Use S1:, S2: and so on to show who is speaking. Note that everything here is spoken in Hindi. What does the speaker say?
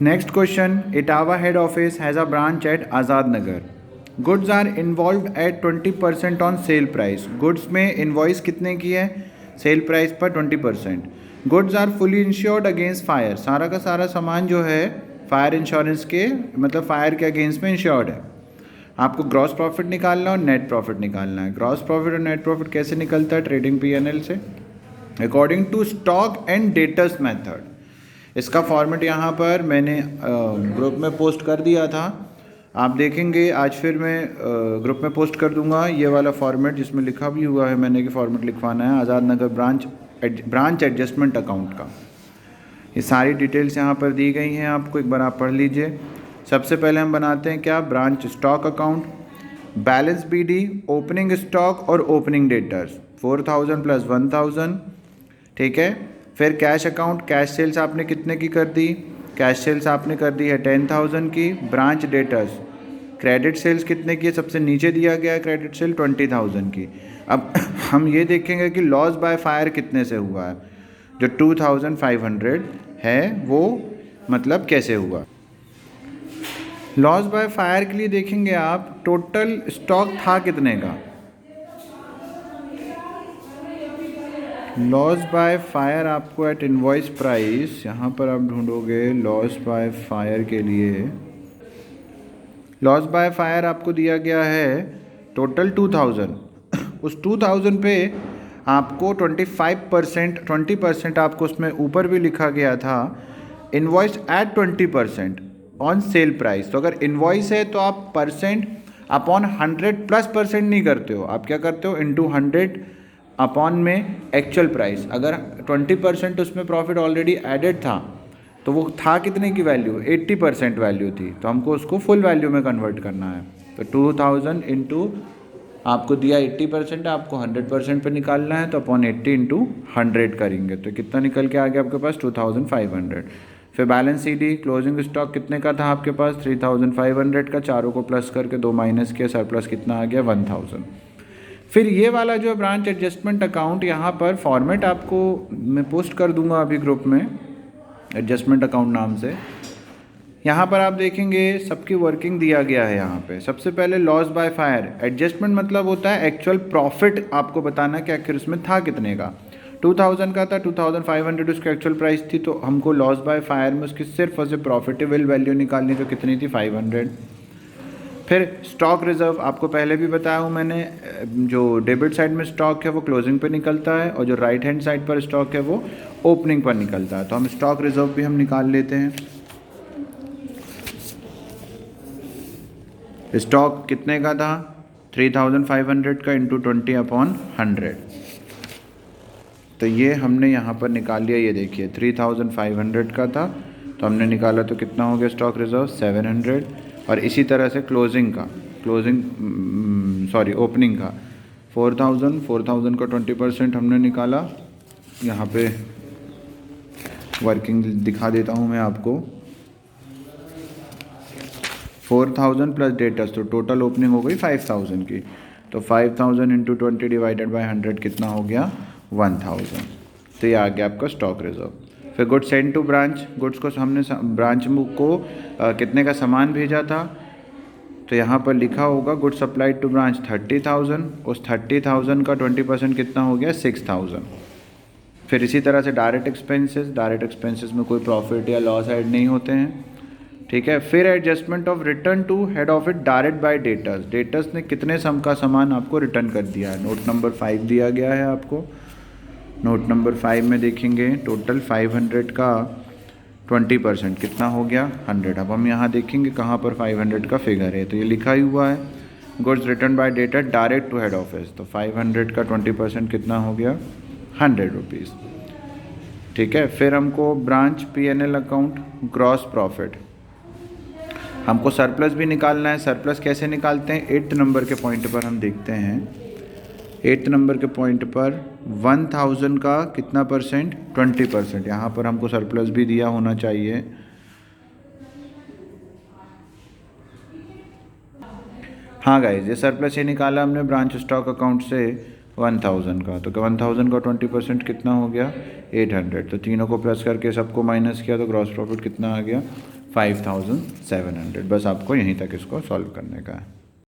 S1: Next question, Etawah head office has a branch at Azad Nagar. Goods are involve at 20% on sale price. Goods में इन्वॉइस कितने की है? सेल प्राइस पर 20%. Goods are fully insured against fire. सारा का सारा सामान जो है फायर इंश्योरेंस के मतलब फायर के अगेंस्ट में इंश्योर्ड है. आपको ग्रॉस प्रॉफिट निकालना है और नेट प्रॉफिट निकालना है. ग्रॉस प्रॉफिट और नेट प्रॉफिट कैसे निकलता है? ट्रेडिंग पीएनएल से according to stock and debtors method. इसका फॉर्मेट यहाँ पर मैंने ग्रुप में पोस्ट कर दिया था, आप देखेंगे. आज फिर मैं ग्रुप में पोस्ट कर दूंगा ये वाला फॉर्मेट जिसमें लिखा भी हुआ है मैंने कि फॉर्मेट लिखवाना है Azad Nagar branch adjustment account का. ये सारी डिटेल्स यहाँ पर दी गई हैं आपको, एक बार आप पढ़ लीजिए. सबसे पहले हम बनाते हैं क्या? Branch stock account, balance BD, opening stock और ओपनिंग डेटर्स 4000 प्लस 1000. ठीक है. फिर कैश अकाउंट, कैश सेल्स आपने कितने की कर दी? कैश सेल्स आपने कर दी है 10,000 की. ब्रांच डेटर्स, क्रेडिट सेल्स कितने की है? सबसे नीचे दिया गया है क्रेडिट सेल 20,000 की. अब हम ये देखेंगे कि लॉस बाय फायर कितने से हुआ है. जो 2500 है वो मतलब कैसे हुआ? लॉस बाय फायर के लिए देखेंगे आप टोटल स्टॉक था कितने का. लॉस बाय फायर आपको एट इनवॉइस प्राइस यहाँ पर आप ढूंढोगे. लॉस बाय फायर के लिए लॉस बाय फायर आपको दिया गया है टोटल 2000. उस 2000 पे आपको 20% आपको उसमें ऊपर भी लिखा गया था invoice at 20% on sale price. तो अगर इनवॉइस है तो आप परसेंट अपॉन 100+% नहीं करते हो, आप क्या करते हो? इंटू 100 अपॉन में एक्चुअल प्राइस. अगर 20% उसमें प्रॉफिट ऑलरेडी एडेड था तो वो था कितने की वैल्यू? 80% वैल्यू थी, तो हमको उसको फुल वैल्यू में कन्वर्ट करना है. तो 2000 इंटू आपको दिया 80%, आपको 100% पे निकालना है, तो अपॉन 80 इंटू 100 करेंगे तो कितना निकल के आ गया आपके पास? 2500. फिर बैलेंस सीडी, क्लोजिंग स्टॉक कितने का था आपके पास? 3500 का. चारों को प्लस करके 2 माइनस किया, सरप्लस कितना आ गया? 1000. फिर ये वाला जो ब्रांच एडजस्टमेंट अकाउंट यहाँ पर फॉर्मेट आपको मैं पोस्ट कर दूंगा अभी ग्रुप में, एडजस्टमेंट अकाउंट नाम से. यहाँ पर आप देखेंगे सबकी वर्किंग दिया गया है यहाँ पे. सबसे पहले लॉस बाय फायर. एडजस्टमेंट मतलब होता है एक्चुअल प्रॉफिट आपको बताना कि आखिर उसमें था कितने का. 2000 का था, 2500 उसकी एक्चुअल प्राइस थी, तो हमको लॉस बाय फायर में उसकी सिर्फ और सिर्फ प्रॉफिटेबल वैल्यू निकालनी, जो कितनी थी? 500. फिर स्टॉक रिजर्व आपको पहले भी बताया हूँ मैंने, जो डेबिट साइड में स्टॉक है वो क्लोजिंग पे निकलता है और जो राइट हैंड साइड पर स्टॉक है वो ओपनिंग पर निकलता है. तो हम स्टॉक रिजर्व भी हम निकाल लेते हैं. स्टॉक कितने का था? 3500 का इंटू 20/100. तो ये हमने यहाँ पर निकाल लिया. ये देखिए 3500 का था तो हमने निकाला, तो कितना हो गया स्टॉक रिजर्व? 700. और इसी तरह से ओपनिंग का 4000 का 20% हमने निकाला. यहाँ पे वर्किंग दिखा देता हूँ मैं आपको. 4000 प्लस डेटर्स, तो टोटल ओपनिंग हो गई 5000 की. तो 5000 इंटू 20 डिवाइडेड बाई 100 कितना हो गया? 1000. तो ये आ गया आपका स्टॉक रिजर्व. फिर goods send to branch. Goods को हमने ब्रांच को कितने का सामान भेजा था, तो यहाँ पर लिखा होगा गुड्स सप्लाइड टू ब्रांच 30,000. उस 30,000 का 20% कितना हो गया? 6000. फिर इसी तरह से डायरेक्ट एक्सपेंसेस में कोई प्रॉफिट या लॉस ऐड नहीं होते हैं. ठीक है. फिर adjustment of return to head office direct by debtors. Debtors ने कितने सम का सामान आपको रिटर्न कर दिया है? नोट नंबर 5 दिया गया है आपको. नोट नंबर 5 में देखेंगे टोटल 500 का 20% कितना हो गया? 100. अब हम यहाँ देखेंगे कहाँ पर 500 का फिगर है, तो ये लिखा ही हुआ है goods return by debtor direct to head office. तो 500 का 20% कितना हो गया? 100 रुपीज़. ठीक है. फिर हमको branch PNL account gross profit, हमको सरप्लस भी निकालना है. सरप्लस कैसे निकालते हैं? 8 नंबर के पॉइंट पर हम देखते हैं. 8 नंबर के पॉइंट पर 1000 का कितना परसेंट? 20%. यहाँ पर हमको सरप्लस भी दिया होना चाहिए. हाँ गाइज, ये सरप्लस ये निकाला हमने ब्रांच स्टॉक अकाउंट से 1000 का. तो 1000 का 20% कितना हो गया? 800. तो तीनों को प्लस करके सबको माइनस किया तो ग्रॉस प्रॉफिट कितना आ गया? 5700। बस आपको यहीं तक इसको सॉल्व करने का है।